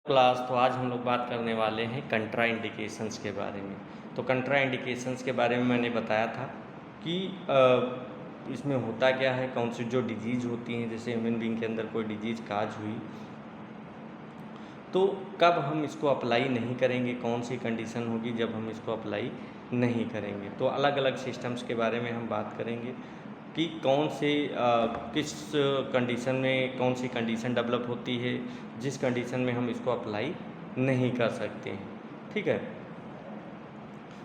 Class तो आज हम लोग बात करने वाले हैं कंट्रा इंडिकेशंस के बारे में। तो कंट्रा इंडिकेशंस के बारे में मैंने बताया था कि इसमें होता क्या है, कौन सी जो डिजीज़ होती हैं, जैसे ह्यूमन बीइंग के अंदर कोई डिजीज़ काज हुई तो कब हम इसको अप्लाई नहीं करेंगे, कौन सी कंडीशन होगी जब हम इसको अप्लाई नहीं करेंगे। तो अलग अलग सिस्टम्स के बारे में हम बात करेंगे कि कौन से किस कंडीशन में कौन सी कंडीशन डेवलप होती है जिस कंडीशन में हम इसको अप्लाई नहीं कर सकते हैं। ठीक है,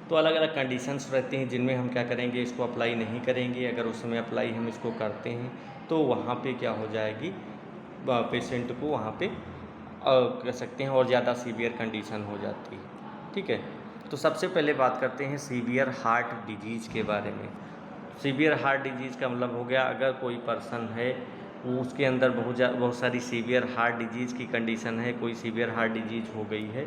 तो अलग अलग कंडीशंस रहती हैं जिनमें हम क्या करेंगे, इसको अप्लाई नहीं करेंगे। अगर उस समय अप्लाई हम इसको करते हैं तो वहाँ पे क्या हो जाएगी, पेशेंट को वहाँ पे कह सकते हैं और ज़्यादा सीवियर कंडीशन हो जाती है। ठीक है, तो सबसे पहले बात करते हैं सीवियर हार्ट डिजीज़ के बारे में। सीवियर हार्ट डिजीज़ का मतलब हो गया, अगर कोई पर्सन है वो उसके अंदर बहुत सारी सीवियर हार्ट डिजीज़ की कंडीशन है, कोई सीवियर हार्ट डिजीज़ हो गई है।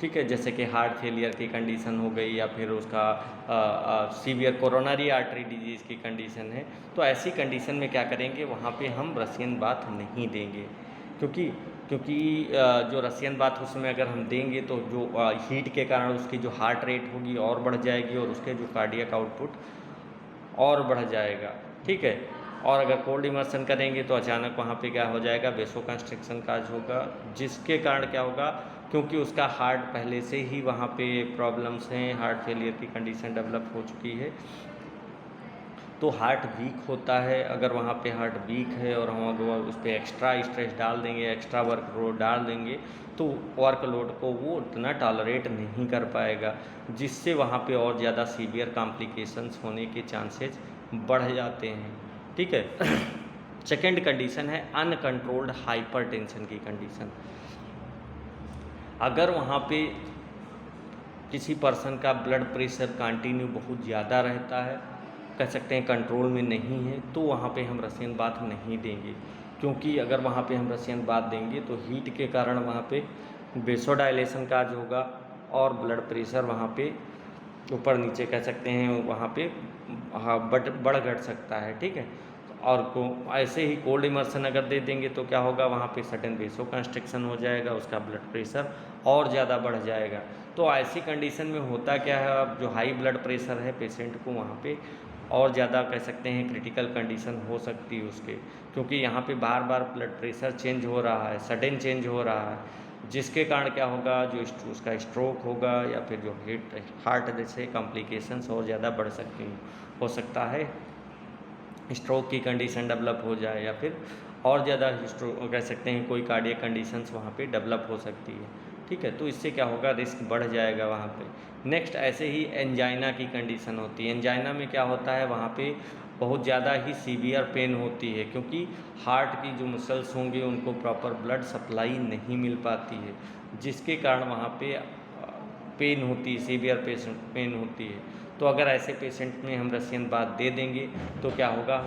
ठीक है, जैसे कि हार्ट फेलियर की कंडीशन हो गई या फिर उसका सीवियर कोरोनरी आर्टरी डिजीज़ की कंडीशन है। तो ऐसी कंडीशन में क्या करेंगे, वहाँ पे हम रसियन बाथ नहीं देंगे, क्योंकि क्योंकि जो रसियन बाथ उसमें अगर हम देंगे तो जो हीट के कारण उसकी जो हार्ट रेट होगी और बढ़ जाएगी और उसके जो कार्डियक आउटपुट और बढ़ जाएगा। ठीक है, और अगर कोल्ड इमर्सन करेंगे तो अचानक वहाँ पे क्या हो जाएगा, वेसोकंस्ट्रिक्शन काज होगा, जिसके कारण क्या होगा, क्योंकि उसका हार्ट पहले से ही वहाँ पे प्रॉब्लम्स हैं, हार्ट फेलियर की कंडीशन डेवलप हो चुकी है, तो हार्ट वीक होता है। अगर वहाँ पे हार्ट वीक है और हम अगर उस पर एक्स्ट्रा स्ट्रेस डाल देंगे, एक्स्ट्रा वर्कलोड डाल देंगे, तो वर्कलोड को वो उतना टॉलरेट नहीं कर पाएगा, जिससे वहाँ पे और ज़्यादा सीवियर कॉम्प्लिकेशंस होने के चांसेस बढ़ जाते हैं। ठीक है, सेकेंड कंडीशन है अनकंट्रोल्ड हाइपरटेंशन की कंडीशन। अगर वहाँ पे किसी पर्सन का ब्लड प्रेशर कंटिन्यू बहुत ज़्यादा रहता है, कह सकते हैं कंट्रोल में नहीं है, तो वहाँ पे हम रसियन बाथ नहीं देंगे, क्योंकि अगर वहाँ पे हम रसियन बाथ देंगे तो हीट के कारण वहाँ पे वेसोडाइलेशन काज होगा और ब्लड प्रेशर वहाँ पे ऊपर नीचे कह सकते हैं वहाँ पे बढ़ घट सकता है। ठीक है, और ऐसे ही कोल्ड इमर्सन अगर दे देंगे तो क्या होगा, वहाँ पे सडन वेसोकंस्ट्रिक्शन हो जाएगा, उसका ब्लड प्रेशर और ज़्यादा बढ़ जाएगा। तो ऐसी कंडीशन में होता क्या है, अब जो हाई ब्लड प्रेशर है पेशेंट को वहाँ पे और ज़्यादा कह सकते हैं क्रिटिकल कंडीशन हो सकती है उसके, क्योंकि यहाँ पे बार बार ब्लड प्रेशर चेंज हो रहा है, सडन चेंज हो रहा है, जिसके कारण क्या होगा, जो उसका स्ट्रोक होगा या फिर जो हार्ट जैसे कॉम्प्लिकेशंस और ज़्यादा बढ़ सकती हैं। हो सकता है स्ट्रोक की कंडीशन डेवलप हो जाए या फिर और ज़्यादा स्ट्रोक कह सकते हैं कोई कार्डियक कंडीशंस वहाँ पे डेवलप हो सकती है। ठीक है, तो इससे क्या होगा, रिस्क बढ़ जाएगा वहाँ पे। नेक्स्ट ऐसे ही एंजाइना की कंडीशन होती है। एंजाइना में क्या होता है, वहाँ पे बहुत ज़्यादा ही सीवियर पेन होती है, क्योंकि हार्ट की जो मसल्स होंगे उनको प्रॉपर ब्लड सप्लाई नहीं मिल पाती है, जिसके कारण वहाँ पे पेन होती है, सीवियर पेन होती है। तो अगर ऐसे पेशेंट में हम रसियन बाथ दे देंगे तो क्या होगा,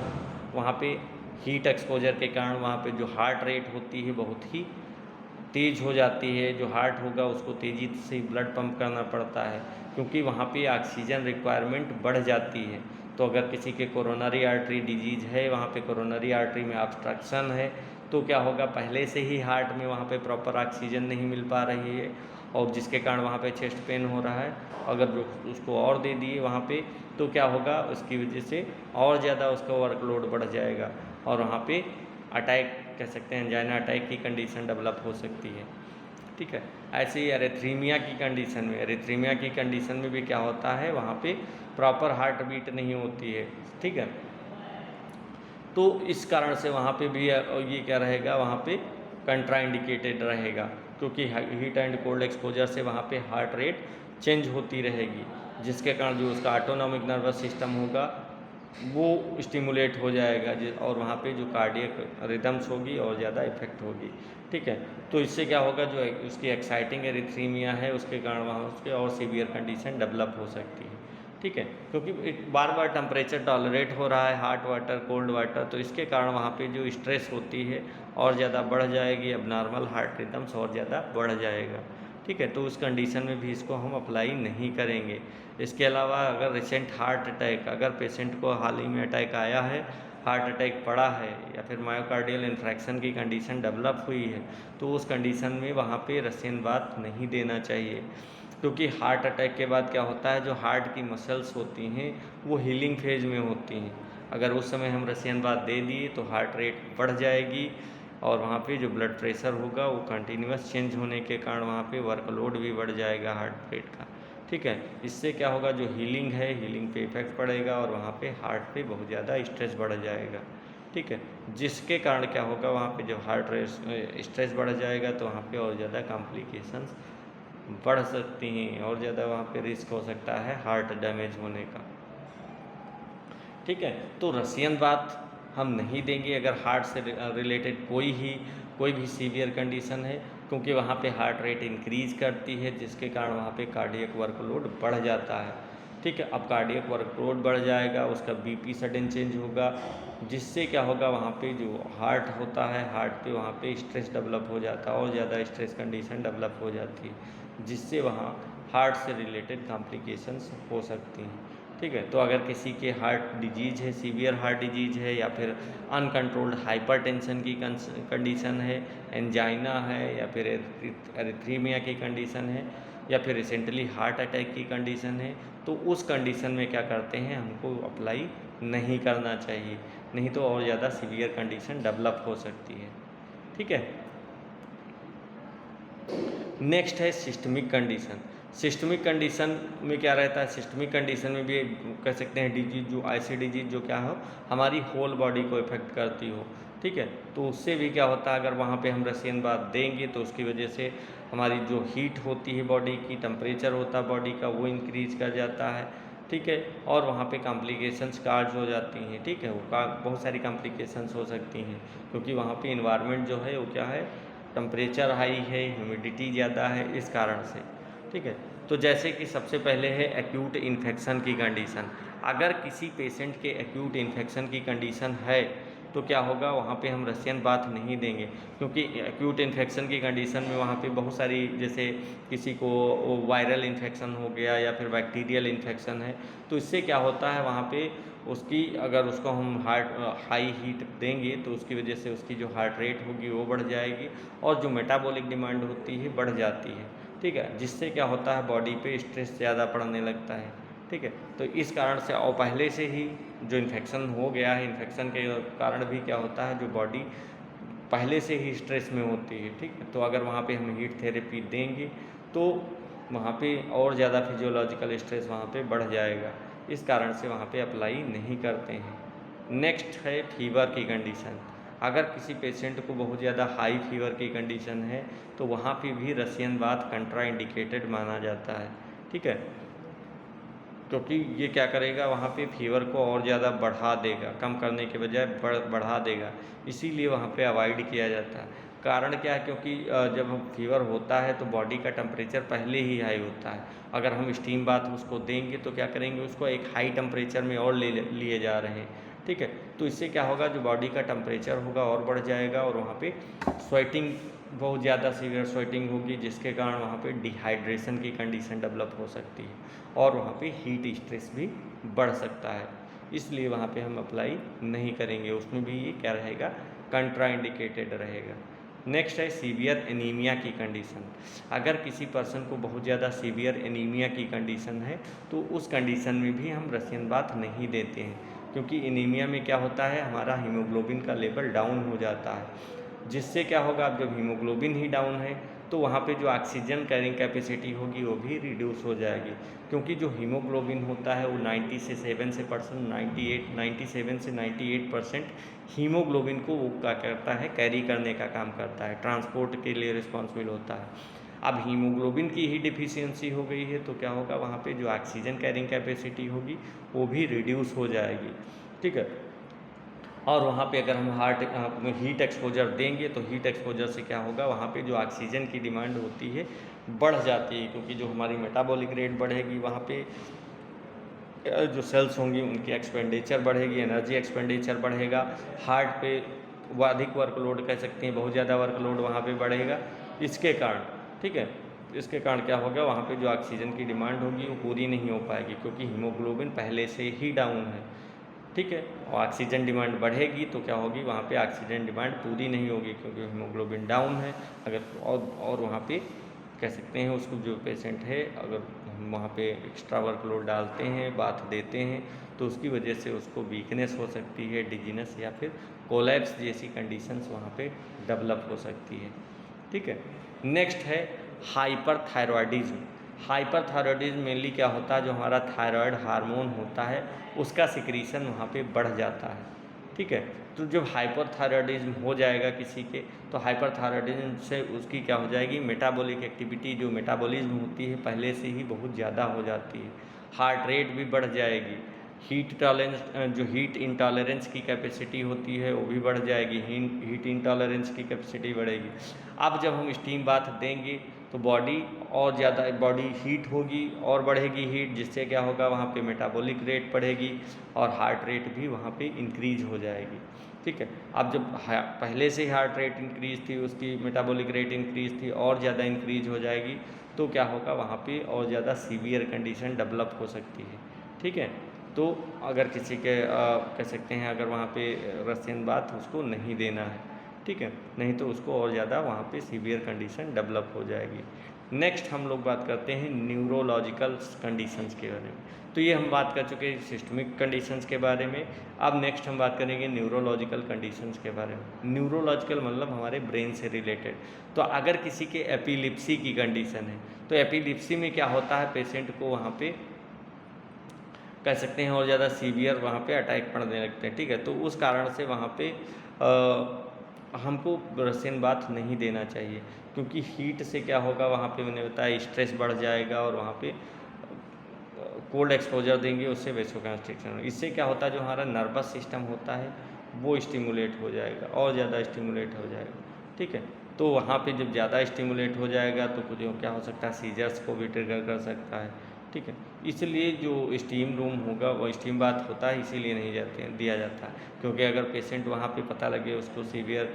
वहाँ पे हीट एक्सपोजर के कारण वहाँ पे जो हार्ट रेट होती है बहुत ही तेज़ हो जाती है। जो हार्ट होगा उसको तेज़ी से ब्लड पंप करना पड़ता है, क्योंकि वहाँ पे ऑक्सीजन रिक्वायरमेंट बढ़ जाती है। तो अगर किसी के कोरोनरी आर्टरी डिजीज़ है, वहाँ पे कोरोनरी आर्टरी में ऑब्स्ट्रक्शन है, तो क्या होगा, पहले से ही हार्ट में वहाँ पे प्रॉपर ऑक्सीजन नहीं मिल पा रही है और जिसके कारण वहाँ पे चेस्ट पेन हो रहा है। अगर जो उसको और दे दिए वहाँ पे तो क्या होगा, उसकी वजह से और ज़्यादा उसका वर्कलोड बढ़ जाएगा और वहाँ पे अटैक कह सकते हैं, एंजाइना अटैक की कंडीशन डेवलप हो सकती है। ठीक है, ऐसे ही एरिथ्रीमिया की कंडीशन में, एरिथ्रीमिया की कंडीशन में भी क्या होता है, वहाँ पे प्रॉपर हार्ट बीट नहीं होती है। ठीक है, तो इस कारण से वहाँ पे भी ये क्या रहेगा, वहाँ पे कंट्राइंडिकेटेड रहेगा, क्योंकि हीट एंड कोल्ड एक्सपोजर से वहाँ पे हार्ट रेट चेंज होती रहेगी, जिसके कारण जो उसका ऑटोनॉमिक नर्वस सिस्टम होगा वो स्टिमुलेट हो जाएगा और वहाँ पे जो कार्डियक रिदम्स होगी और ज़्यादा इफेक्ट होगी। ठीक है, तो इससे क्या होगा, जो उसकी एक्साइटिंग एरिथ्रीमिया है उसके कारण वहाँ उसके और सीवियर कंडीशन डेवलप हो सकती है। ठीक है, क्योंकि बार बार टेम्परेचर टॉलरेट हो रहा है, हॉट वाटर कोल्ड वाटर, तो इसके कारण वहाँ पे जो स्ट्रेस होती है और ज़्यादा बढ़ जाएगी, अब नॉर्मल हार्ट रिदम्स और ज़्यादा बढ़ जाएगा। ठीक है, तो उस कंडीशन में भी इसको हम अप्लाई नहीं करेंगे। इसके अलावा अगर रिसेंट हार्ट अटैक, अगर पेशेंट को हाल ही में अटैक आया है, हार्ट अटैक पड़ा है या फिर मायोकार्डियल इन्फ्रैक्शन की कंडीशन डेवलप हुई है, तो उस कंडीशन में वहाँ पे रसियन बाथ नहीं देना चाहिए। क्योंकि हार्ट अटैक के बाद क्या होता है, जो हार्ट की मसल्स होती हैं वो हीलिंग फेज में होती हैं। अगर उस समय हम रसियन बाथ दे दिए तो हार्ट रेट बढ़ जाएगी और वहाँ पे जो ब्लड प्रेशर होगा वो कंटिन्यूस चेंज होने के कारण वहाँ पे वर्कलोड भी बढ़ जाएगा हार्ट रेट का। ठीक है, इससे क्या होगा, जो हीलिंग है हीलिंग पे इफेक्ट पड़ेगा और वहाँ पे हार्ट पे बहुत ज़्यादा स्ट्रेस बढ़ जाएगा। ठीक है, जिसके कारण क्या होगा, वहाँ पे जब हार्ट रेट स्ट्रेस बढ़ जाएगा तो वहाँ पे और ज़्यादा कॉम्प्लिकेशंस बढ़ सकती हैं और ज़्यादा वहाँ पे रिस्क हो सकता है हार्ट डैमेज होने का। ठीक है, तो रसियन बाथ हम नहीं देंगे अगर हार्ट से रिलेटेड कोई भी सीवियर कंडीशन है, क्योंकि वहाँ पे हार्ट रेट इंक्रीज करती है जिसके कारण वहाँ पे कार्डियक वर्कलोड बढ़ जाता है। ठीक है, अब कार्डियक वर्कलोड बढ़ जाएगा, उसका बीपी सडन चेंज होगा, जिससे क्या होगा, वहाँ पे जो हार्ट होता है हार्ट पे वहाँ पे स्ट्रेस डेवलप हो जाता है और ज़्यादा स्ट्रेस कंडीशन डेवलप हो जाती है, जिससे वहाँ हार्ट से रिलेटेड कॉम्प्लिकेशंस हो सकती हैं। ठीक है, तो अगर किसी के हार्ट डिजीज़ है, सीवियर हार्ट डिजीज़ है या फिर अनकंट्रोल्ड हाइपरटेंशन की कंडीशन है, एंजाइना है या फिर एरिथ्रीमिया की कंडीशन है या फिर रिसेंटली हार्ट अटैक की कंडीशन है, तो उस कंडीशन में क्या करते हैं, हमको अप्लाई नहीं करना चाहिए, नहीं तो और ज़्यादा सीवियर कंडीशन डेवलप हो सकती है। ठीक है, नेक्स्ट है सिस्टमिक कंडीशन। सिस्टमिक कंडीशन में क्या रहता है, सिस्टमिक कंडीशन में भी कह सकते हैं डिजीज, जो ऐसी डिजीज जो क्या हो हमारी होल बॉडी को इफेक्ट करती हो। ठीक है, तो उससे भी क्या होता है, अगर वहाँ पे हम रसियन बाथ देंगे तो उसकी वजह से हमारी जो हीट होती है बॉडी की, टेम्परेचर होता है बॉडी का, वो इंक्रीज कर जाता है। ठीक है, और वहाँ पे कॉम्प्लिकेशंस काज हो जाती हैं। ठीक है, वो बहुत सारी कॉम्प्लिकेशंस हो सकती हैं, क्योंकि वहाँ पे इन्वायरमेंट जो है वो क्या है, टेम्परेचर हाई है, ह्यूमिडिटी ज़्यादा है, इस कारण से। ठीक है, तो जैसे कि सबसे पहले है एक्यूट इन्फेक्शन की कंडीशन। अगर किसी पेशेंट के एक्यूट इन्फेक्शन की कंडीशन है तो क्या होगा, वहाँ पे हम रसियन बाथ नहीं देंगे, क्योंकि एक्यूट इन्फेक्शन की कंडीशन में वहाँ पे बहुत सारी, जैसे किसी को वायरल इन्फेक्शन हो गया या फिर बैक्टीरियल इन्फेक्शन है, तो इससे क्या होता है, वहाँ पे उसकी अगर उसको हम हाई हीट देंगे तो उसकी वजह से उसकी जो हार्ट रेट होगी वो बढ़ जाएगी और जो मेटाबॉलिक डिमांड होती है बढ़ जाती है। ठीक है, जिससे क्या होता है, बॉडी पे स्ट्रेस ज़्यादा पड़ने लगता है। ठीक है, तो इस कारण से और पहले से ही जो इन्फेक्शन हो गया है, इन्फेक्शन के कारण भी क्या होता है, जो बॉडी पहले से ही स्ट्रेस में होती है। ठीक है, तो अगर वहाँ पे हम हीट थेरेपी देंगे तो वहाँ पे और ज़्यादा फिजियोलॉजिकल स्ट्रेस वहाँ पे बढ़ जाएगा, इस कारण से वहाँ पे अप्लाई नहीं करते हैं। नेक्स्ट है फीवर की कंडीशन। अगर किसी पेशेंट को बहुत ज़्यादा हाई फीवर की कंडीशन है तो वहाँ पे भी रसियन बाथ कंट्राइंडिकेटेड माना जाता है। ठीक है, क्योंकि ये क्या करेगा, वहाँ पे फीवर को और ज़्यादा बढ़ा देगा, कम करने के बजाय बढ़ा देगा, इसीलिए वहाँ पे अवॉइड किया जाता है। कारण क्या है, क्योंकि जब हम फीवर होता है तो बॉडी का टेम्परेचर पहले ही हाई होता है, अगर हम स्टीम बाथ उसको देंगे तो क्या करेंगे, उसको एक हाई टेम्परेचर में और लिए जा रहे हैं। ठीक है, तो इससे क्या होगा, जो बॉडी का टेम्परेचर होगा और बढ़ जाएगा और वहाँ पे स्वेटिंग, बहुत ज़्यादा सीवियर स्वेटिंग होगी, जिसके कारण वहाँ पे डिहाइड्रेशन की कंडीशन डेवलप हो सकती है और वहाँ पे हीट स्ट्रेस भी बढ़ सकता है, इसलिए वहाँ पे हम अप्लाई नहीं करेंगे, उसमें भी ये क्या रहेगा, कंट्राइंडिकेटेड रहेगा। नेक्स्ट है सीवियर एनीमिया की कंडीशन। अगर किसी पर्सन को बहुत ज़्यादा सीवियर एनीमिया की कंडीशन है तो उस कंडीशन में भी हम रसियन बाथ नहीं देते हैं, क्योंकि एनीमिया में क्या होता है, हमारा हीमोग्लोबिन का लेवल डाउन हो जाता है, जिससे क्या होगा, अब जब हीमोग्लोबिन ही डाउन है तो वहाँ पे जो ऑक्सीजन कैरिंग कैपेसिटी होगी वो भी रिड्यूस हो जाएगी, क्योंकि जो हीमोग्लोबिन होता है वो 97 से 98% हीमोग्लोबिन को वो क्या करता है, कैरी करने का काम करता है, ट्रांसपोर्ट के लिए रिस्पॉन्सिबल होता है। अब हीमोग्लोबिन की ही डिफिशियंसी हो गई है तो क्या होगा, वहाँ पे जो ऑक्सीजन कैरिंग कैपेसिटी होगी वो भी रिड्यूस हो जाएगी। ठीक है, और वहाँ पे अगर हम हीट एक्सपोजर देंगे तो हीट एक्सपोजर से क्या होगा, वहाँ पे जो ऑक्सीजन की डिमांड होती है बढ़ जाती है, क्योंकि जो हमारी मेटाबॉलिक रेट बढ़ेगी, वहाँ पे जो सेल्स होंगी उनकी एक्सपेंडिचर बढ़ेगी, एनर्जी एक्सपेंडिचर बढ़ेगा, हार्ट पे वो अधिक वर्कलोड कह सकते हैं, बहुत ज़्यादा वर्कलोड वहाँ पे बढ़ेगा, इसके कारण। ठीक है, इसके कारण क्या होगा, वहाँ पे जो ऑक्सीजन की डिमांड होगी वो पूरी नहीं हो पाएगी, क्योंकि हीमोग्लोबिन पहले से ही डाउन है। ठीक है। और ऑक्सीजन डिमांड बढ़ेगी तो क्या होगी, वहाँ पे ऑक्सीजन डिमांड पूरी नहीं होगी क्योंकि हीमोग्लोबिन डाउन है। अगर और वहाँ पे कह सकते हैं उसको जो पेशेंट है, अगर हम वहाँ पे एक्स्ट्रा वर्कलोड डालते हैं, बाथ देते हैं, तो उसकी वजह से उसको वीकनेस हो सकती है, डिजीनेस या फिर कोलैप्स जैसी कंडीशंस वहाँ पे डेवलप हो सकती है। ठीक है। नेक्स्ट है हाइपरथायरॉयडिज्म। हाइपरथायरॉयडिज्म मेनली क्या होता है, जो हमारा थायराइड हार्मोन होता है उसका सिक्रीशन वहाँ पे बढ़ जाता है। ठीक है। तो जब हाइपरथायरॉयडिज्म हो जाएगा किसी के, तो हाइपरथायरॉयडिज्म से उसकी क्या हो जाएगी, मेटाबॉलिक एक्टिविटी, जो मेटाबॉलिज्म होती है पहले से ही बहुत ज़्यादा हो जाती है। हार्ट रेट भी बढ़ जाएगी। हीट टॉलरेंस, जो हीट इंटॉलरेंस की कैपेसिटी होती है वो भी बढ़ जाएगी। हीट इंटॉलरेंस की कैपेसिटी बढ़ेगी। अब जब हम स्टीम बाथ देंगे तो बॉडी और ज़्यादा बॉडी हीट होगी और बढ़ेगी हीट, जिससे क्या होगा, वहाँ पे मेटाबॉलिक रेट बढ़ेगी और हार्ट रेट भी वहाँ पे इंक्रीज हो जाएगी। ठीक है। अब जब पहले से हार्ट रेट इंक्रीज थी, उसकी मेटाबॉलिक रेट इंक्रीज थी और ज़्यादा इंक्रीज हो जाएगी, तो क्या होगा, वहाँ पे और ज़्यादा सीवियर कंडीशन डेवलप हो सकती है। ठीक है। तो अगर किसी के कह सकते हैं अगर वहाँ पे रसियन बाथ उसको नहीं देना है। ठीक है। नहीं तो उसको और ज़्यादा वहाँ पे सीवियर कंडीशन डेवलप हो जाएगी। नेक्स्ट हम लोग बात करते हैं न्यूरोलॉजिकल कंडीशंस के बारे में। तो ये हम बात कर चुके हैं सिस्टमिक कंडीशंस के बारे में। अब नेक्स्ट हम बात करेंगे न्यूरोलॉजिकल कंडीशंस के बारे में। न्यूरोलॉजिकल मतलब हमारे ब्रेन से रिलेटेड। तो अगर किसी के एपिलिप्सी की कंडीशन है, तो एपिलिप्सी में क्या होता है, पेशेंट को वहाँ पे कह सकते हैं और ज़्यादा सीवियर वहाँ पे अटैक पड़ने लगते हैं। ठीक है। तो उस कारण से वहाँ पे हमको रसियन बाथ नहीं देना चाहिए, क्योंकि हीट से क्या होगा, वहाँ पे मैंने बताया स्ट्रेस बढ़ जाएगा और वहाँ पे कोल्ड एक्सपोजर देंगे उससे वेसोकंस्ट्रिक्शन होगा। इससे क्या होता है, जो हमारा नर्वस सिस्टम होता है वो स्टिमुलेट हो जाएगा और ज़्यादा स्टिमुलेट हो जाएगा। ठीक है। तो वहाँ पे जब ज़्यादा स्टिमुलेट हो जाएगा तो कुछ क्या हो सकता है, सीजर्स को भी ट्रिगर कर सकता है। ठीक है। इसलिए जो स्टीम रूम होगा, वो स्टीम बाथ होता है इसीलिए नहीं दिया जाता है, क्योंकि अगर पेशेंट वहाँ पे पता लगे उसको सीवियर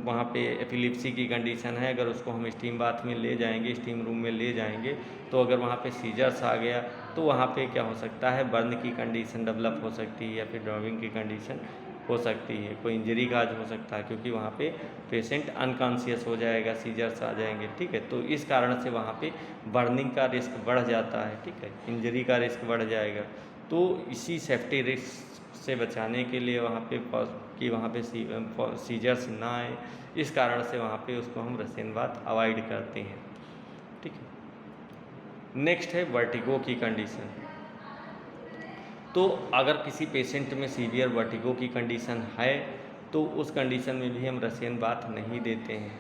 वहाँ पे एपिलिप्सी की कंडीशन है, अगर उसको हम स्टीम बाथ में ले जाएंगे, स्टीम रूम में ले जाएंगे, तो अगर वहाँ पे सीजर्स आ गया तो वहाँ पे क्या हो सकता है, बर्न की कंडीशन डेवलप हो सकती है या फिर ड्राइविंग की कंडीशन हो सकती है, कोई इंजरी का हो सकता है, क्योंकि वहाँ पे पेशेंट अनकॉन्शियस हो जाएगा, सीजर्स आ जाएंगे। ठीक है। तो इस कारण से वहाँ पे बर्निंग का रिस्क बढ़ जाता है। ठीक है। इंजरी का रिस्क बढ़ जाएगा। तो इसी सेफ्टी रिस्क से बचाने के लिए वहाँ पे कि वहाँ पे सीजर्स ना आए, इस कारण से वहाँ पे उसको हम रसियन बाथ अवॉइड करते हैं। ठीक है। नेक्स्ट है वर्टिगो की कंडीशन। तो अगर किसी पेशेंट में सीवियर वर्टिगो की कंडीशन है तो उस कंडीशन में भी हम रसियन बाथ नहीं देते हैं।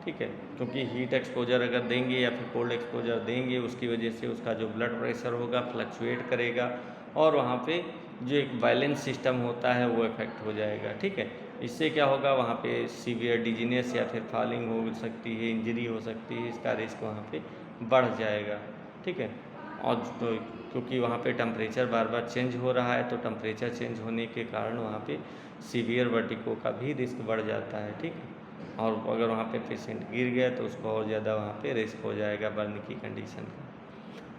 ठीक है। क्योंकि हीट एक्सपोजर अगर देंगे या फिर कोल्ड एक्सपोजर देंगे, उसकी वजह से उसका जो ब्लड प्रेशर होगा फ्लक्चुएट करेगा और वहाँ पे जो एक बैलेंस सिस्टम होता है वो इफेक्ट हो जाएगा। ठीक है। इससे क्या होगा, वहाँ पे सीवियर डिजीनेस या फिर फॉलिंग हो सकती है, इंजरी हो सकती है, इसका रिस्क वहाँ पे बढ़ जाएगा। ठीक है। और क्योंकि वहाँ पे टेम्परेचर बार बार चेंज हो रहा है, तो टेम्परेचर चेंज होने के कारण वहाँ पे सीवियर वर्टिगो का भी रिस्क बढ़ जाता है। ठीक है। और अगर वहाँ पे पेशेंट गिर गया तो उसको और ज़्यादा वहाँ पे रिस्क हो जाएगा बर्न की कंडीशन का।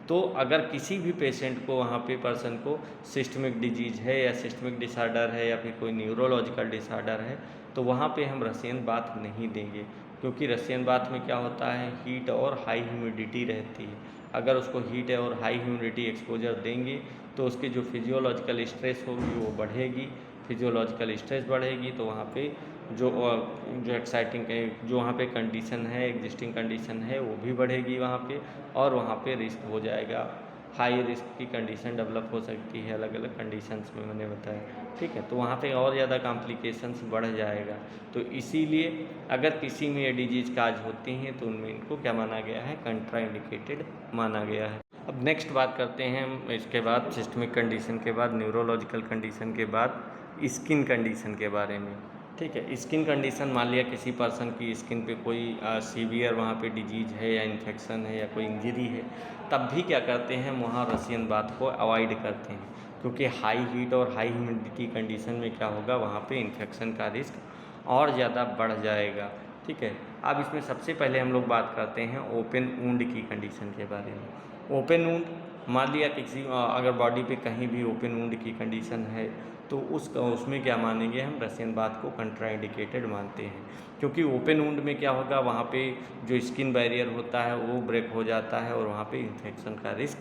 तो अगर किसी भी पेशेंट को वहाँ पे पर्सन को सिस्टमिक डिजीज है या सिस्टमिक डिसऑर्डर है या फिर कोई न्यूरोलॉजिकल डिसऑर्डर है, तो वहाँ पे हम रसियन बाथ नहीं देंगे, क्योंकि रसियन बाथ में क्या होता है, हीट और हाई ह्यूमिडिटी रहती है। अगर उसको हीट और हाई ह्यूमिडिटी एक्सपोजर देंगे तो उसकी जो फिजियोलॉजिकल स्ट्रेस होगी वो बढ़ेगी। फिजियोलॉजिकल स्ट्रेस बढ़ेगी तो वहाँ पे जो एक्साइटिंग जो वहाँ पे कंडीशन है, एग्जिस्टिंग कंडीशन है, वो भी बढ़ेगी वहाँ पे और वहाँ पे रिस्क हो जाएगा, हाई रिस्क की कंडीशन डेवलप हो सकती है अलग अलग कंडीशंस में मैंने बताया। ठीक है। तो वहाँ पे और ज़्यादा कॉम्प्लिकेशंस बढ़ जाएगा। तो इसीलिए अगर किसी में ये डिजीज काज होती हैं तो उनमें इनको क्या माना गया है, कंट्राइंडिकेटेड माना गया है। अब नेक्स्ट बात करते हैं हम इसके बाद सिस्टमिक कंडीशन के बाद, न्यूरोलॉजिकल कंडीशन के बाद स्किन कंडीशन के बारे में। ठीक है। स्किन कंडीशन, मान लिया किसी पर्सन की स्किन पे कोई सीवियर वहाँ पे डिजीज है या इन्फेक्शन है या कोई इंजरी है, तब भी क्या करते हैं, वहाँ रसियन बाथ को अवॉइड करते हैं, क्योंकि हाई हीट और हाई ह्यूमिडिटी कंडीशन में क्या होगा, वहाँ पे इन्फेक्शन का रिस्क और ज़्यादा बढ़ जाएगा। ठीक है। अब इसमें सबसे पहले हम लोग बात करते हैं ओपन वुंड की कंडीशन के बारे में। ओपन वुंड मान लिया किसी अगर बॉडी पे कहीं भी ओपन वुंड की कंडीशन है तो उसमें क्या मानेंगे हम, रसियन बाथ को कंट्राइंडिकेटेड मानते हैं। क्योंकि ओपन वुंड में क्या होगा, वहाँ पे जो स्किन बैरियर होता है वो ब्रेक हो जाता है और वहाँ पे इन्फेक्शन का रिस्क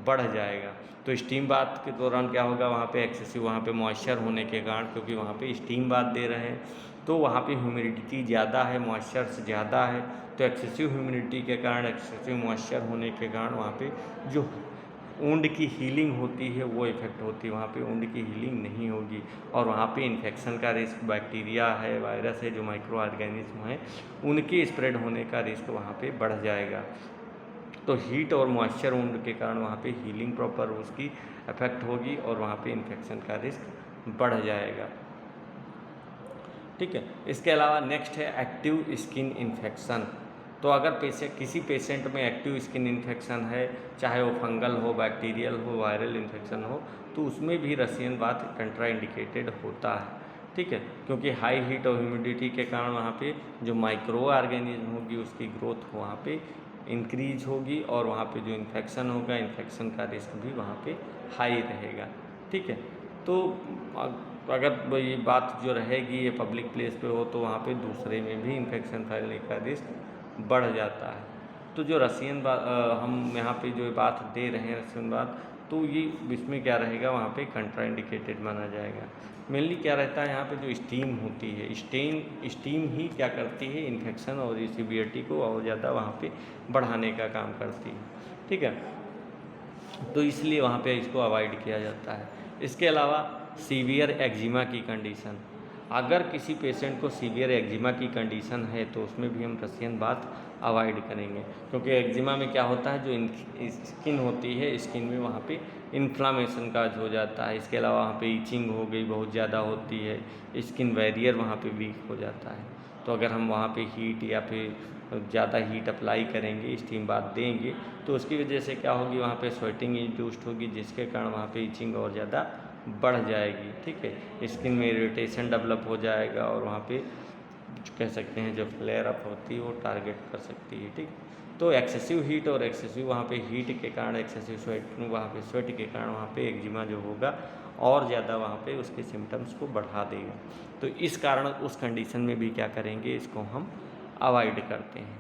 बढ़ जाएगा। तो स्टीम बाथ के दौरान क्या होगा, वहाँ पे एक्सेसिव वहाँ पे मॉइस्चर होने के कारण, क्योंकि वहाँ पे स्टीम बाथ दे रहे हैं तो वहाँ पे ह्यूमिडिटी ज़्यादा है, मॉइस्चर ज़्यादा है, तो एक्सेसिव ह्यूमिडिटी के कारण, एक्सेसिव मॉइस्चर होने के कारण वहाँ पे जो वुंड की हीलिंग होती है वो इफेक्ट होती है, वहाँ पे वुंड की हीलिंग नहीं होगी और वहाँ पे इन्फेक्शन का रिस्क, बैक्टीरिया है, वायरस है, जो माइक्रो ऑर्गेनिज्म हैं उनके स्प्रेड होने का रिस्क वहाँ पे बढ़ जाएगा। तो हीट और मॉइस्चर वुंड के कारण वहाँ पे हीलिंग प्रॉपर उसकी इफेक्ट होगी और वहाँ पे इन्फेक्शन का रिस्क बढ़ जाएगा। ठीक है। इसके अलावा नेक्स्ट है एक्टिव स्किन इन्फेक्शन। तो अगर किसी पेशेंट में एक्टिव स्किन इन्फेक्शन है, चाहे वो फंगल हो, बैक्टीरियल हो, वायरल इन्फेक्शन हो, तो उसमें भी रसियन बाथ कंट्राइंडिकेटेड होता है। ठीक है, क्योंकि हाई हीट और ह्यूमिडिटी के कारण वहाँ पे जो माइक्रो ऑर्गेनिज्म होगी उसकी ग्रोथ वहाँ पे इंक्रीज होगी और वहाँ पे जो इन्फेक्शन होगा, इन्फेक्शन का रिस्क भी वहाँ पे हाई रहेगा। ठीक है, तो अगर ये बात जो रहेगी ये पब्लिक प्लेस पे हो तो वहाँ पे दूसरे में भी इन्फेक्शन फैलने का रिस्क बढ़ जाता है। तो जो रसियन बाथ हम यहाँ पे जो बात दे रहे हैं रसियन बाथ, तो ये इसमें क्या रहेगा, वहाँ पे कंट्राइंडिकेटेड माना जाएगा। मेनली क्या रहता है, यहाँ पे जो स्टीम होती है, स्टीम ही क्या करती है, इन्फेक्शन और सीवियरिटी को और ज़्यादा वहाँ पे बढ़ाने का काम करती है। ठीक है, तो इसलिए वहाँ पे इसको अवॉइड किया जाता है। इसके अलावा सीवियर एक्जिमा की कंडीशन, अगर किसी पेशेंट को सीवियर एक्जिमा की कंडीशन है तो उसमें भी हम रसियन बाथ अवॉइड करेंगे, क्योंकि एक्जिमा में क्या होता है, जो स्किन होती है, स्किन में वहाँ पे इन्फ्लामेशन का हो जाता है। इसके अलावा वहाँ पे ईचिंग हो गई बहुत ज़्यादा होती है, स्किन बैरियर वहाँ पे वीक हो जाता है। तो अगर हम वहाँ पे हीट या फिर ज़्यादा हीट अप्लाई करेंगे, स्टीम बाथ देंगे, तो उसकी वजह से क्या होगी, वहाँ पे स्वेटिंग इंड्यूस्ड होगी, जिसके कारण वहाँ पे ईचिंग और ज़्यादा बढ़ जाएगी। ठीक है, स्किन में इरिटेशन डेवलप हो जाएगा और वहाँ पे कह सकते हैं जो फ्लेयर अप होती है वो टारगेट कर सकती है। ठीक, तो एक्सेसिव हीट और एक्सेसिव वहाँ पे हीट के कारण, एक्सेसिव स्वेट वहाँ पे स्वेट के कारण वहाँ पे एक्जिमा जो होगा और ज़्यादा वहाँ पे उसके सिम्टम्स को बढ़ा देगा। तो इस कारण उस कंडीशन में भी क्या करेंगे, इसको हम अवॉइड करते हैं।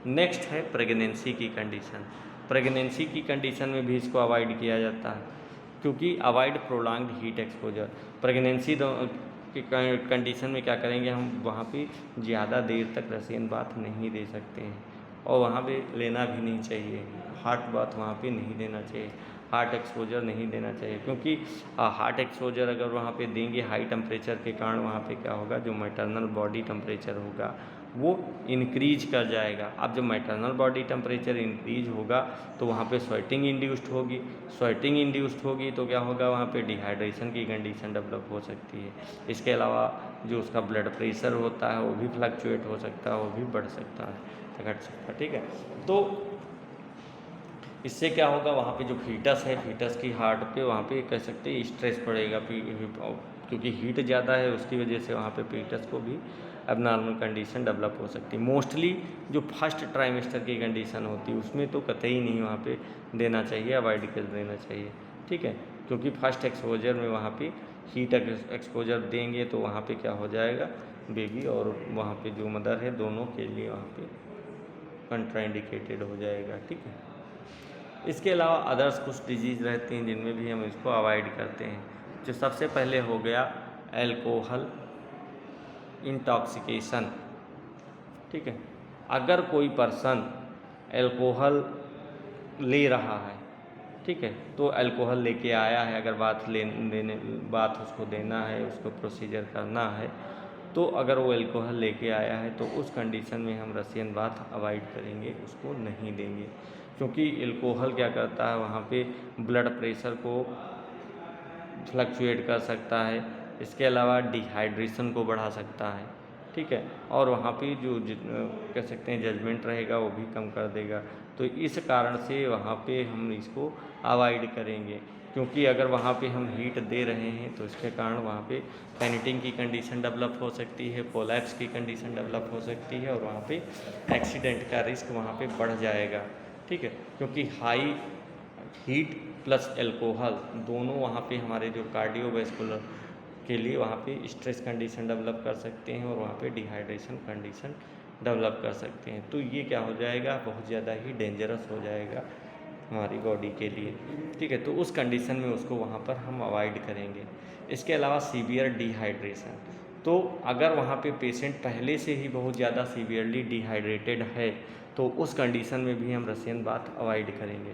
नेक्स्ट है प्रेगनेंसी की कंडीशन। प्रेगनेंसी की कंडीशन में भी इसको अवॉइड किया जाता है, क्योंकि avoid prolonged heat exposure. Pregnancy की कंडीशन में क्या करेंगे, हम वहाँ पे ज़्यादा देर तक रसियन बाथ नहीं दे सकते हैं और वहाँ पे लेना भी नहीं चाहिए। हॉट बाथ वहाँ पे नहीं देना चाहिए, हार्ट एक्सपोजर नहीं देना चाहिए, क्योंकि हार्ट एक्सपोजर अगर वहाँ पे देंगे हाई टेम्परेचर के कारण वहाँ पे क्या होगा, जो मैटरनल बॉडी टेम्परेचर होगा वो इंक्रीज कर जाएगा। अब जब मैटरनल बॉडी टेम्परेचर इंक्रीज होगा तो वहाँ पे स्वेटिंग इंड्यूस्ड होगी, स्वेटिंग इंड्यूस्ड होगी तो क्या होगा, वहाँ पे डिहाइड्रेशन की कंडीशन डेवलप हो सकती है। इसके अलावा जो उसका ब्लड प्रेशर होता है वो भी फ्लक्चुएट हो सकता है, वो भी बढ़ सकता है, घट सकता है। ठीक है, तो इससे क्या होगा, वहाँ पे जो फीटस है, फीटस की हार्ट पे वहाँ पे कह सकते हैं स्ट्रेस पड़ेगा, क्योंकि हीट ज़्यादा है उसकी वजह से वहाँ पे फीटस को भी एबनॉर्मल कंडीशन डेवलप हो सकती है। मोस्टली जो फर्स्ट ट्राइमेस्टर की कंडीशन होती है उसमें तो कतई नहीं वहाँ पे देना चाहिए, अवॉइड कर देना चाहिए। ठीक है, क्योंकि फर्स्ट एक्सपोजर में वहाँ पे हीट एक्सपोजर देंगे तो वहाँ पे क्या हो जाएगा, बेबी और वहाँ पे जो मदर है दोनों के लिए वहाँ पे कंट्राइंडिकेटेड हो जाएगा। ठीक है, इसके अलावा अदर्स कुछ डिजीज़ रहती हैं जिनमें भी हम इसको अवॉइड करते हैं। जो सबसे पहले हो गया एल्कोहल इंटॉक्सिकेशन। ठीक है, अगर कोई पर्सन एल्कोहल ले रहा है, ठीक है, तो अल्कोहल लेके आया है, अगर बात उसको देना है, उसको प्रोसीजर करना है, तो अगर वो अल्कोहल लेके आया है तो उस कंडीशन में हम रसियन बाथ अवॉइड करेंगे, उसको नहीं देंगे, क्योंकि अल्कोहल क्या करता है, वहाँ पे ब्लड प्रेशर को फ्लक्चुएट कर सकता है। इसके अलावा डिहाइड्रेशन को बढ़ा सकता है। ठीक है, और वहाँ पे जो कह सकते हैं जजमेंट रहेगा वो भी कम कर देगा। तो इस कारण से वहाँ पे हम इसको अवॉइड करेंगे, क्योंकि अगर वहाँ पे हम हीट दे रहे हैं तो इसके कारण वहाँ पे फैनिटिंग की कंडीशन डेवलप हो सकती है, कोलैप्स की कंडीशन डेवलप हो सकती है और वहाँ पे एक्सीडेंट का रिस्क वहाँ पे बढ़ जाएगा। ठीक है, क्योंकि हाई हीट प्लस एल्कोहल दोनों वहाँ पे हमारे जो कार्डियोवैस्कुलर के लिए वहाँ पे स्ट्रेस कंडीशन डेवलप कर सकते हैं और वहाँ पे डिहाइड्रेशन कंडीशन डेवलप कर सकते हैं। तो ये क्या हो जाएगा, बहुत ज़्यादा ही डेंजरस हो जाएगा हमारी बॉडी के लिए, ठीक है। तो उस कंडीशन में उसको वहाँ पर हम अवॉइड करेंगे। इसके अलावा सीवियर डिहाइड्रेशन, तो अगर वहाँ पे पेशेंट पहले से ही बहुत ज़्यादा सीवियरली डिहाइड्रेटेड है तो उस कंडीशन में भी हम रशियन बाथ अवॉइड करेंगे,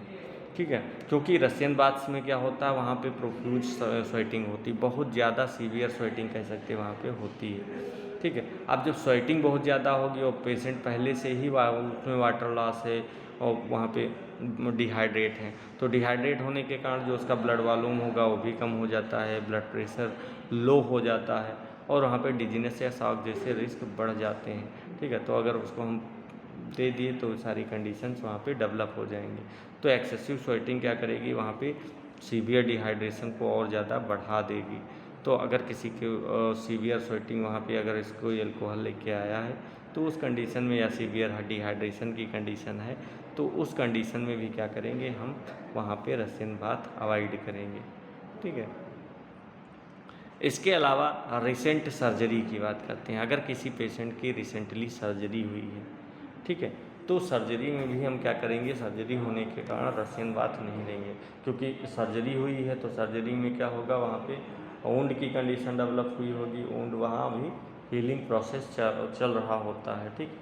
ठीक है। क्योंकि रशियन बाथ्स में क्या होता है, वहाँ पे प्रोफ्यूज स्वेटिंग होती, बहुत ज़्यादा सीवियर स्वेटिंग कह सकते हैं वहाँ पे होती है, ठीक है। अब जब स्वेटिंग बहुत ज़्यादा होगी और पेशेंट पहले से ही उसमें वाटर लॉस है और वहाँ पे डिहाइड्रेट है, तो डिहाइड्रेट होने के कारण जो उसका ब्लड वॉल्यूम होगा वो भी कम हो जाता है, ब्लड प्रेशर लो हो जाता है और वहाँ पे डिजीनेस या शॉक जैसे रिस्क बढ़ जाते हैं, ठीक है। तो अगर उसको हम दे दिए तो सारी कंडीशंस वहाँ पे डेवलप हो जाएंगी। तो एक्सेसिव स्वेटिंग क्या करेगी, वहाँ पे सीवियर डिहाइड्रेशन को और ज़्यादा बढ़ा देगी। तो अगर किसी के सीवियर स्वेटिंग वहाँ पे अगर इसको एल्कोहल लेके आया है तो उस कंडीशन में, या सीवियर डिहाइड्रेशन की कंडीशन है तो उस कंडीशन में भी क्या करेंगे, हम वहाँ पे रशियन बाथ अवॉइड करेंगे, ठीक है। इसके अलावा रिसेंट सर्जरी की बात करते हैं। अगर किसी पेशेंट की रिसेंटली सर्जरी हुई है, ठीक है, तो सर्जरी में भी हम क्या करेंगे, सर्जरी होने के कारण रशियन बाथ नहीं देंगे, क्योंकि सर्जरी हुई है तो सर्जरी में क्या होगा, वहाँ पे वुंड की कंडीशन डेवलप हुई होगी, वुंड वहाँ भी हीलिंग प्रोसेस चल रहा होता है, ठीक।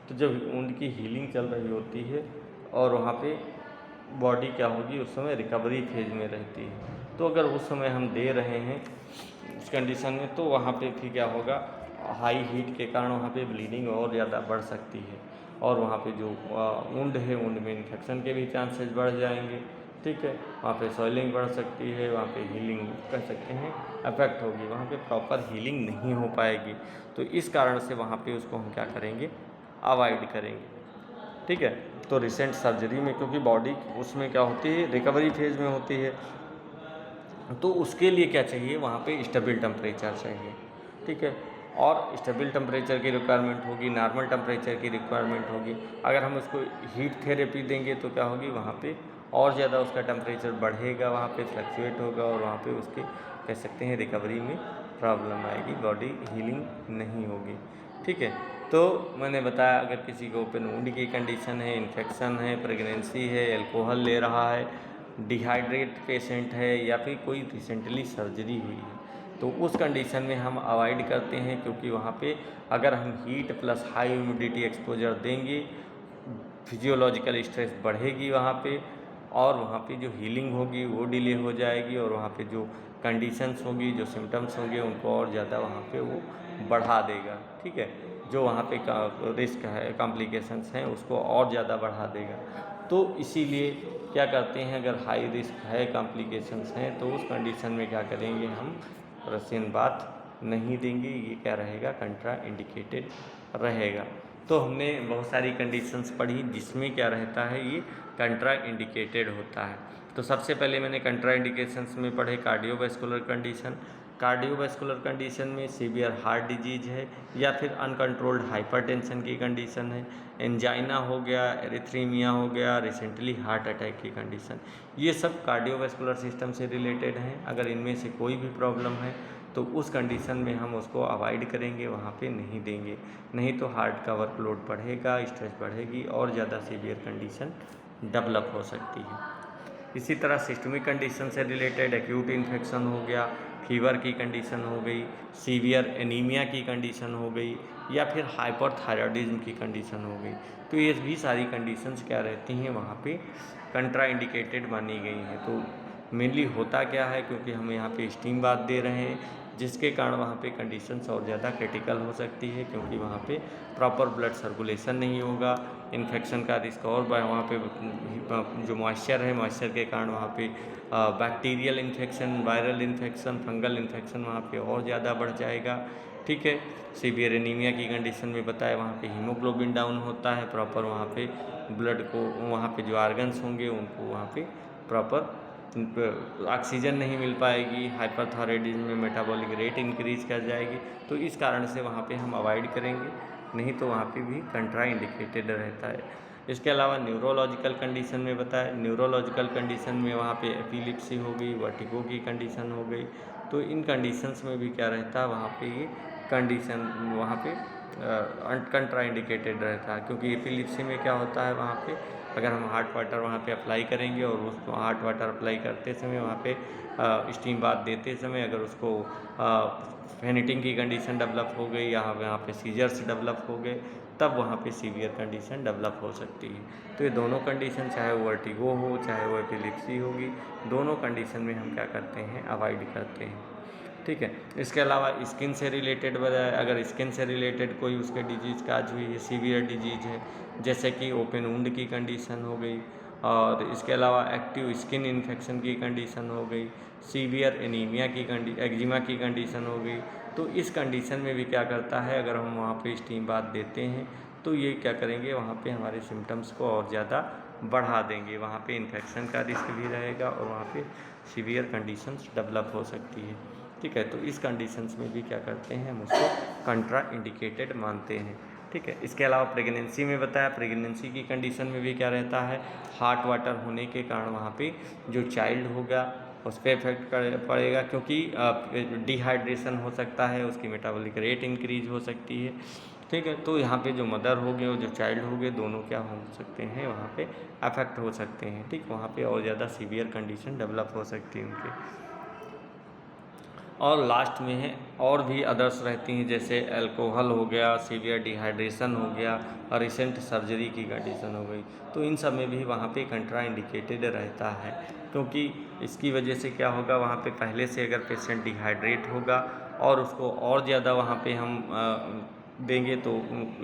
तो जब वुंड की हीलिंग चल रही होती है और वहाँ पे बॉडी क्या होगी, उस समय रिकवरी फेज में रहती है, तो अगर उस समय हम दे रहे हैं उस कंडीशन में तो वहाँ पे फिर क्या होगा, हाई हीट के कारण वहाँ पे ब्लीडिंग और ज़्यादा बढ़ सकती है और वहाँ पे जो वुंड है, वुंड में इन्फेक्शन के भी चांसेस बढ़ जाएंगे, ठीक है। वहाँ पे सॉइलिंग बढ़ सकती है, वहाँ पे हीलिंग कह सकते हैं अफेक्ट होगी, वहाँ पे प्रॉपर हीलिंग नहीं हो पाएगी। तो इस कारण से वहाँ पे उसको हम क्या करेंगे, अवॉइड करेंगे, ठीक है। तो रिसेंट सर्जरी में क्योंकि बॉडी उसमें क्या होती है, रिकवरी फेज में होती है, तो उसके लिए क्या चाहिए, वहाँ पे स्टेबल टेम्परेचर चाहिए, ठीक है। और स्टेबल टेम्परेचर की रिक्वायरमेंट होगी, नॉर्मल टेम्परेचर की रिक्वायरमेंट होगी। अगर हम उसको हीट थेरेपी देंगे तो क्या होगी, वहाँ पे और ज़्यादा उसका टेम्परेचर बढ़ेगा, वहाँ पे फ्लक्चुएट होगा और वहाँ पे उसके कह सकते हैं रिकवरी में प्रॉब्लम आएगी, बॉडी हीलिंग नहीं होगी, ठीक है। तो मैंने बताया अगर किसी को ओपन वुंड की कंडीशन है, इन्फेक्शन है, प्रेगनेंसी है, अल्कोहल ले रहा है, डिहाइड्रेट पेशेंट है या फिर कोई रिसेंटली सर्जरी हुई है, तो उस कंडीशन में हम अवॉइड करते हैं, क्योंकि वहाँ पे अगर हम heat plus high humidity exposure देंगे, फिजियोलॉजिकल स्ट्रेस बढ़ेगी वहाँ पे और वहाँ पे जो हीलिंग होगी वो डिले हो जाएगी और वहाँ पे जो कंडीशंस होंगी, जो सिम्टम्स होंगे उनको और ज़्यादा वहाँ पे वो बढ़ा देगा, ठीक है। जो वहाँ पे रिस्क है, कॉम्प्लिकेशंस हैं, उसको और ज़्यादा बढ़ा देगा। तो इसीलिए क्या करते हैं, अगर हाई रिस्क है, कॉम्प्लिकेशंस हैं, तो उस कंडीशन में क्या करेंगे, हम रशियन बाथ नहीं देंगे, ये क्या रहेगा, कंट्रा इंडिकेटेड रहेगा। तो हमने बहुत सारी कंडीशंस पढ़ी जिसमें क्या रहता है, ये कंट्रा इंडिकेटेड होता है। तो सबसे पहले मैंने कंट्रा इंडिकेशंस में पढ़े कार्डियोवैस्कुलर कंडीशन। कार्डियोवैस्कुलर कंडीशन में सीवियर हार्ट डिजीज है या फिर अनकंट्रोल्ड हाइपरटेंशन की कंडीशन है, एंजाइना हो गया, एरिथ्रीमिया हो गया, रिसेंटली हार्ट अटैक की कंडीशन, ये सब कार्डियोवैस्कुलर सिस्टम से रिलेटेड हैं। अगर इनमें से कोई भी प्रॉब्लम है तो उस कंडीशन में हम उसको अवॉइड करेंगे, वहाँ पे नहीं देंगे, नहीं तो हार्ट का वर्कलोड बढ़ेगा, स्ट्रेस बढ़ेगी और ज़्यादा सीवियर कंडीशन डेवलप हो सकती है। इसी तरह सिस्टमिक कंडीशन से रिलेटेड एक्यूट इन्फेक्शन हो गया, फीवर की कंडीशन हो गई, सीवियर एनीमिया की कंडीशन हो गई या फिर हाइपरथायरॉयडिज्म की कंडीशन हो गई, तो ये भी सारी कंडीशंस क्या रहती हैं, वहाँ पे कंट्रा इंडिकेटेड मानी गई हैं। तो मेनली होता क्या है, क्योंकि हम यहाँ पे स्टीम बाथ दे रहे हैं जिसके कारण वहाँ पे कंडीशंस और ज़्यादा क्रिटिकल हो सकती है, क्योंकि वहाँ पे प्रॉपर ब्लड सर्कुलेशन नहीं होगा, इन्फेक्शन का रिस्क और वहाँ पे जो मॉइस्चर है, मॉइस्चर के कारण वहाँ पे bacterial infection, viral infection, fungal infection वहाँ पे और ज़्यादा बढ़ जाएगा, ठीक है। सीवियर एनीमिया की कंडीशन में बताया, वहाँ पे हीमोग्लोबिन डाउन होता है, प्रॉपर वहाँ पे ब्लड को, वहाँ पे जो आर्गन्स होंगे उनको वहाँ पे प्रॉपर ऑक्सीजन नहीं मिल पाएगी, हाइपरथायरॉयडिज्म में मेटाबॉलिक रेट इंक्रीज कर जाएगी, तो इस कारण से वहाँ पे हम अवॉइड करेंगे, नहीं तो वहाँ पे भी कंट्रा इंडिकेटेड रहता है। इसके अलावा न्यूरोलॉजिकल कंडीशन में बताया, न्यूरोलॉजिकल कंडीशन में वहाँ पे एपिलेप्सी हो गई, वर्टिगो की कंडीशन हो गई। तो इन कंडीशंस में भी क्या रहता है, वहाँ पे ये कंडीशन वहाँ पे कंट्राइंडिकेटेड रहता है, क्योंकि एपिलेप्सी में क्या होता है, वहाँ पे अगर हम हॉट वाटर वहाँ पे अप्लाई करेंगे और उसको हॉट वाटर अप्लाई करते समय वहाँ पे स्टीम बाथ देते समय अगर उसको फेनिटिंग की कंडीशन डेवलप हो गई या वहाँ पे सीजर्स डेवलप हो गए, तब वहाँ पे सीवियर कंडीशन डेवलप हो सकती है। तो ये दोनों कंडीशन, चाहे वो वर्टिगो हो चाहे वो एपिलेप्सी होगी, दोनों कंडीशन में हम क्या करते हैं, अवॉइड करते हैं। ठीक है। इसके अलावा स्किन से रिलेटेड बताया, अगर स्किन से रिलेटेड कोई उसके डिजीज़ का आज भी सीवियर डिजीज है, जैसे कि ओपन वुंड की कंडीशन हो गई, और इसके अलावा एक्टिव स्किन इन्फेक्शन की कंडीशन हो गई, सीवियर एनीमिया की एक्जिमा की कंडीशन हो गई, तो इस कंडीशन में भी क्या करता है, अगर हम वहाँ पे स्टीम बाथ देते हैं तो ये क्या करेंगे, वहाँ पे हमारे सिम्टम्स को और ज़्यादा बढ़ा देंगे, वहाँ पे इन्फेक्शन का रिस्क भी रहेगा और वहाँ पे सीवियर कंडीशंस डेवलप हो सकती है। ठीक है। तो इस कंडीशंस में भी क्या करते हैं, हम उसको कंट्रा इंडिकेटेड मानते हैं। ठीक है। इसके अलावा प्रेगनेंसी में बताया, प्रेगनेंसी की कंडीशन में भी क्या रहता है, हॉट वाटर होने के कारण वहाँ पे जो चाइल्ड होगा उस पर इफेक्ट पड़ेगा, क्योंकि डिहाइड्रेशन हो सकता है, उसकी मेटाबॉलिक रेट इंक्रीज हो सकती है। ठीक है। तो यहाँ पे जो मदर हो गए और जो चाइल्ड हो गए, दोनों क्या हो सकते हैं, वहाँ पे अफेक्ट हो सकते हैं। ठीक, वहाँ पे और ज़्यादा सीवियर कंडीशन डेवलप हो सकती है उनके। और लास्ट में है और भी अदर्स रहती हैं, जैसे अल्कोहल हो गया, सीवियर डिहाइड्रेशन हो गया और रिसेंट सर्जरी की कंडीशन हो गई। तो इन सब में भी वहाँ पे कंट्रा इंडिकेटेड रहता है, क्योंकि इसकी वजह से क्या होगा, वहाँ पे पहले से अगर पेशेंट डिहाइड्रेट होगा और उसको और ज़्यादा वहाँ पे हम देंगे तो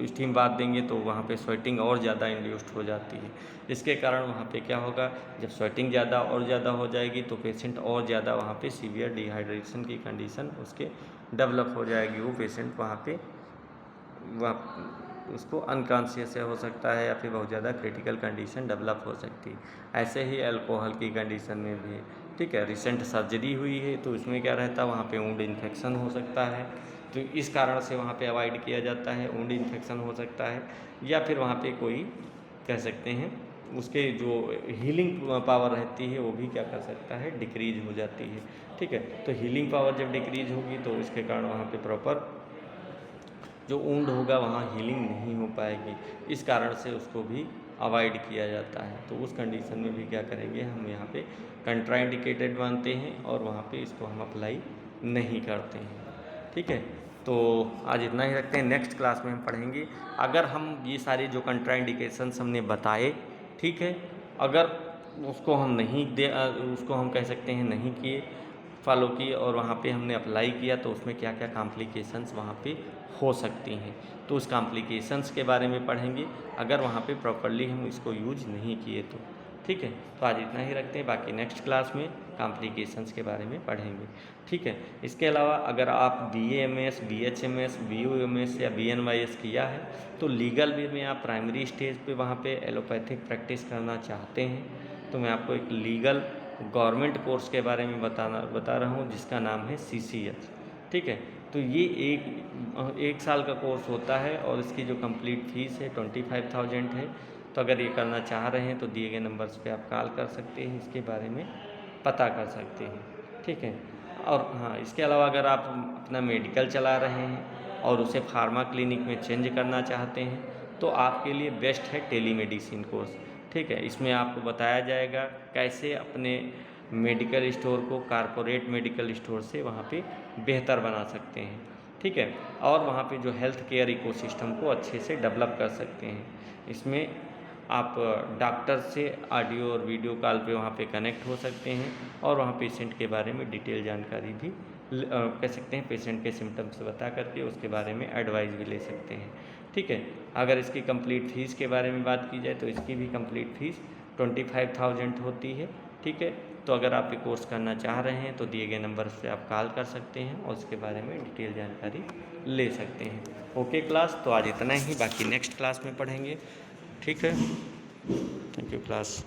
स्टीम बाथ देंगे तो वहाँ पे स्वेटिंग और ज़्यादा इंड्यूस्ड हो जाती है। इसके कारण वहाँ पे क्या होगा, जब स्वेटिंग ज़्यादा और ज़्यादा हो जाएगी तो पेशेंट और ज़्यादा वहाँ पे सीवियर डिहाइड्रेशन की कंडीशन उसके डेवलप हो जाएगी। वो पेशेंट वहाँ पे उसको अनकॉन्शियस हो सकता है या फिर बहुत ज़्यादा क्रिटिकल कंडीशन डेवलप हो सकती है। ऐसे ही अल्कोहल की कंडीशन में भी। ठीक है। रिसेंट सर्जरी हुई है तो इसमें क्या रहता है, वहाँ पे वुंड इन्फेक्शन हो सकता है, तो इस कारण से वहाँ पे अवॉइड किया जाता है। वुंड इन्फेक्शन हो सकता है या फिर वहाँ पे कोई कह सकते हैं उसके जो हीलिंग पावर रहती है वो भी क्या कर सकता है, डिक्रीज हो जाती है। ठीक है। तो हीलिंग पावर जब डिक्रीज होगी तो इसके कारण वहाँ पे प्रॉपर जो वुंड होगा वहाँ हीलिंग नहीं हो पाएगी, इस कारण से उसको भी अवॉइड किया जाता है। तो उस कंडीशन में भी क्या करेंगे, हम यहाँ पे कंट्राइंडिकेटेड मानते हैं और वहाँ पे इसको हम अप्लाई नहीं करते हैं। ठीक है। तो आज इतना ही रखते हैं, नेक्स्ट क्लास में हम पढ़ेंगे अगर हम ये सारे जो कंट्राइंडिकेशंस हमने बताए, ठीक है, अगर उसको हम उसको हम कह सकते हैं नहीं किए, फॉलो किए और वहाँ पे हमने अप्लाई किया तो उसमें क्या क्या कॉम्प्लिकेशंस वहाँ पे हो सकती हैं, तो उस कॉम्प्लिकेशंस के बारे में पढ़ेंगे अगर वहाँ पे प्रॉपरली हम इसको यूज नहीं किए तो। ठीक है। तो आज इतना ही रखते हैं, बाकी नेक्स्ट क्लास में कॉम्प्लिकेशंस के बारे में पढ़ेंगे। ठीक है। इसके अलावा अगर आप BAMS, BHMS, BUMS या BNYS किया है तो लीगल वे में आप प्राइमरी स्टेज पे वहाँ पे एलोपैथिक प्रैक्टिस करना चाहते हैं तो मैं आपको एक लीगल गवर्नमेंट कोर्स के बारे में बता रहा हूँ जिसका नाम है CCH। ठीक है। तो ये एक साल का कोर्स होता है और इसकी जो कंप्लीट फीस है 25,000 है। तो अगर ये करना चाह रहे हैं तो दिए गए नंबर्स पे आप कॉल कर सकते हैं, इसके बारे में पता कर सकते हैं। ठीक है। और हाँ, इसके अलावा अगर आप अपना मेडिकल चला रहे हैं और उसे फार्मा क्लिनिक में चेंज करना चाहते हैं तो आपके लिए बेस्ट है टेलीमेडिसिन कोर्स। ठीक है। इसमें आपको बताया जाएगा कैसे अपने मेडिकल स्टोर को कॉरपोरेट मेडिकल स्टोर से वहाँ पे बेहतर बना सकते हैं। ठीक है। और वहाँ पे जो हेल्थ केयर इकोसिस्टम को अच्छे से डेवलप कर सकते हैं। इसमें आप डॉक्टर से ऑडियो और वीडियो कॉल पे वहाँ पे कनेक्ट हो सकते हैं और वहाँ पेशेंट के बारे में डिटेल जानकारी भी कह सकते हैं, पेशेंट के सिम्टम्स बता करके उसके बारे में एडवाइस भी ले सकते हैं। ठीक है। अगर इसकी कंप्लीट फ़ीस के बारे में बात की जाए तो इसकी भी कंप्लीट फ़ीस 25,000 होती है। ठीक है। तो अगर आप ये कोर्स करना चाह रहे हैं तो दिए गए नंबर पे आप कॉल कर सकते हैं और उसके बारे में डिटेल जानकारी ले सकते हैं। ओके क्लास, तो आज इतना ही, बाकी नेक्स्ट क्लास में पढ़ेंगे। ठीक है। Thank you class.